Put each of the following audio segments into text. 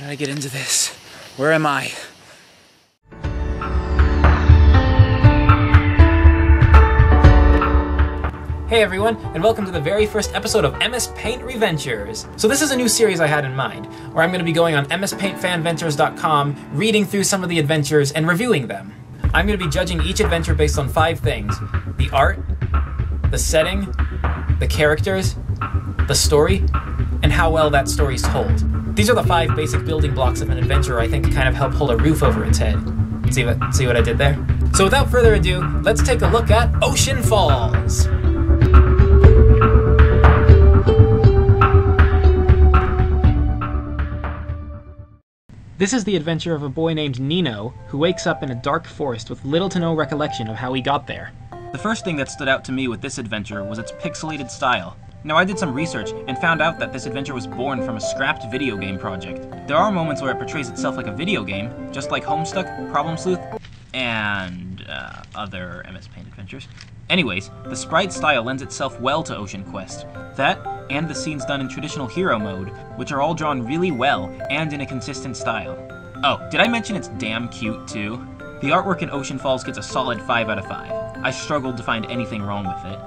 How did I get into this? Where am I? Hey everyone, and welcome to the very first episode of MS Paint Reventures. So this is a new series I had in mind, where I'm going to be going on mspaintfanventures.com, reading through some of the adventures and reviewing them. I'm going to be judging each adventure based on 5 things: the art, the setting, the characters, the story, and how well that story's told. These are the 5 basic building blocks of an adventure I think kind of help hold a roof over its head. See what I did there? So without further ado, let's take a look at Oceanfalls. This is the adventure of a boy named Nino, who wakes up in a dark forest with little to no recollection of how he got there. The first thing that stood out to me with this adventure was its pixelated style. Now, I did some research and found out that this adventure was born from a scrapped video game project. There are moments where it portrays itself like a video game, just like Homestuck, Problem Sleuth, and other MS Paint adventures. Anyways, the sprite style lends itself well to Ocean Quest. That, and the scenes done in traditional hero mode, which are all drawn really well and in a consistent style. Oh, did I mention it's damn cute too? The artwork in Oceanfalls gets a solid 5 out of 5. I struggled to find anything wrong with it.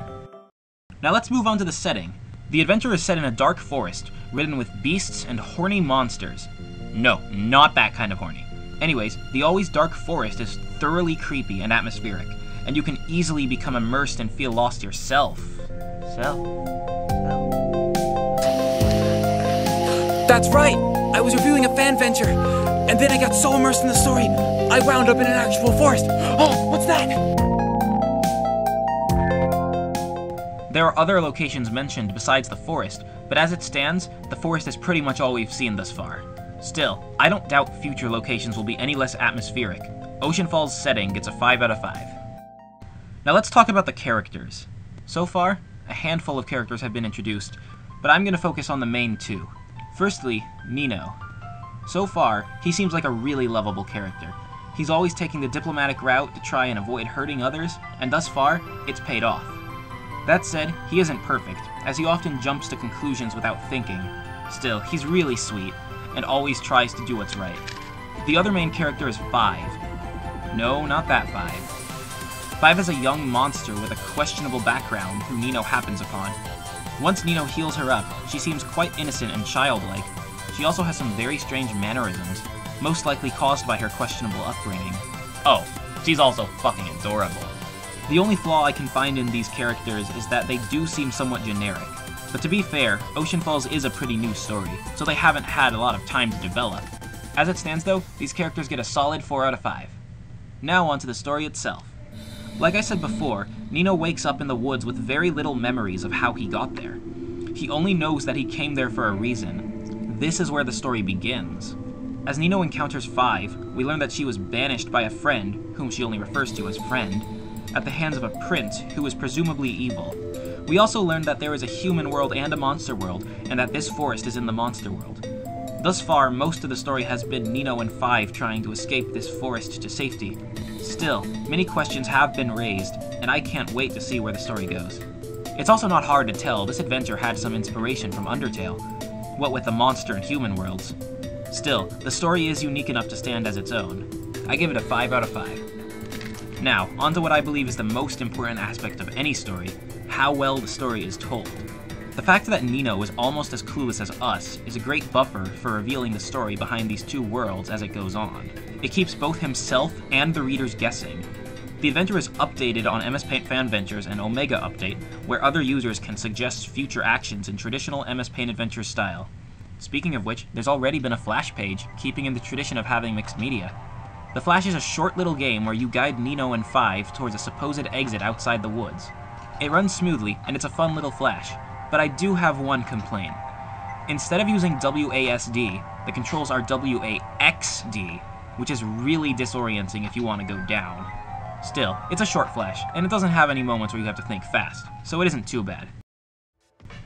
Now let's move on to the setting. The adventure is set in a dark forest, ridden with beasts and horny monsters. No, not that kind of horny. Anyways, the always dark forest is thoroughly creepy and atmospheric, and you can easily become immersed and feel lost yourself. That's right! I was reviewing a fan venture, and then I got so immersed in the story, I wound up in an actual forest. Oh, what's that? There are other locations mentioned besides the forest, but as it stands, the forest is pretty much all we've seen thus far. Still, I don't doubt future locations will be any less atmospheric. Oceanfalls' setting gets a 5 out of 5. Now let's talk about the characters. So far, a handful of characters have been introduced, but I'm going to focus on the main 2. Firstly, Nino. So far, he seems like a really lovable character. He's always taking the diplomatic route to try and avoid hurting others, and thus far, it's paid off. That said, he isn't perfect, as he often jumps to conclusions without thinking. Still, he's really sweet, and always tries to do what's right. The other main character is 5. No, not that 5. 5 is a young monster with a questionable background who Nino happens upon. Once Nino heals her up, she seems quite innocent and childlike. She also has some very strange mannerisms, most likely caused by her questionable upbringing. Oh, she's also fucking adorable. The only flaw I can find in these characters is that they do seem somewhat generic. But to be fair, Oceanfalls is a pretty new story, so they haven't had a lot of time to develop. As it stands though, these characters get a solid 4 out of 5. Now onto the story itself. Like I said before, Nino wakes up in the woods with very little memories of how he got there. He only knows that he came there for a reason. This is where the story begins. As Nino encounters 5, we learn that she was banished by a friend, whom she only refers to as friend, at the hands of a prince who is presumably evil. We also learn that there is a human world and a monster world, and that this forest is in the monster world. Thus far, most of the story has been Nino and 5 trying to escape this forest to safety. Still, many questions have been raised, and I can't wait to see where the story goes. It's also not hard to tell this adventure had some inspiration from Undertale, what with the monster and human worlds. Still, the story is unique enough to stand as its own. I give it a 5 out of 5. Now, onto what I believe is the most important aspect of any story: how well the story is told. The fact that Nino is almost as clueless as us is a great buffer for revealing the story behind these 2 worlds as it goes on. It keeps both himself and the readers guessing. The adventure is updated on MS Paint Fanventures and Omega Update, where other users can suggest future actions in traditional MS Paint Adventures style. Speaking of which, there's already been a Flash page, keeping in the tradition of having mixed media. The Flash is a short little game where you guide Nino and 5 towards a supposed exit outside the woods. It runs smoothly, and it's a fun little Flash, but I do have one complaint. Instead of using WASD, the controls are WAXD, which is really disorienting if you want to go down. Still, it's a short Flash, and it doesn't have any moments where you have to think fast, so it isn't too bad.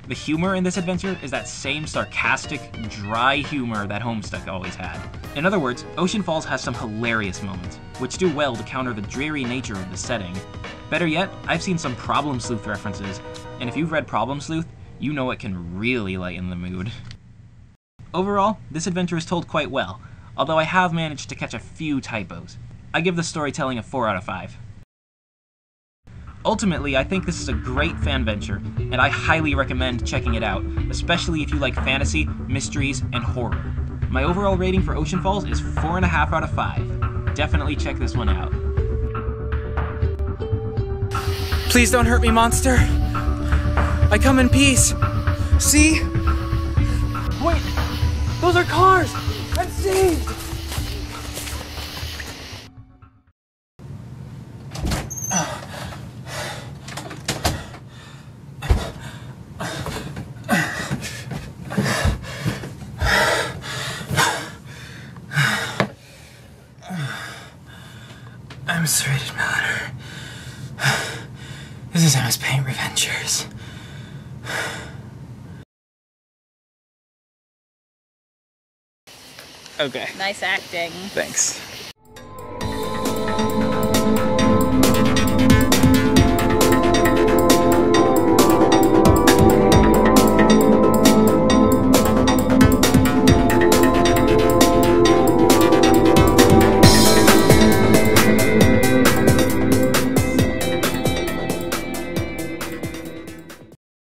The humor in this adventure is that same sarcastic, dry humor that Homestuck always had. In other words, Oceanfalls has some hilarious moments, which do well to counter the dreary nature of the setting. Better yet, I've seen some Problem Sleuth references, and if you've read Problem Sleuth, you know it can really lighten the mood. Overall, this adventure is told quite well, although I have managed to catch a few typos. I give the storytelling a 4 out of 5. Ultimately, I think this is a great fanventure, and I highly recommend checking it out, especially if you like fantasy, mysteries, and horror. My overall rating for Oceanfalls is 4.5 out of 5. Definitely check this one out. Please don't hurt me, monster. I come in peace. See? Wait, those are cars! I'm saved! I'm Serrated Miller. This is MS Paint Reventures. Okay. Nice acting. Thanks.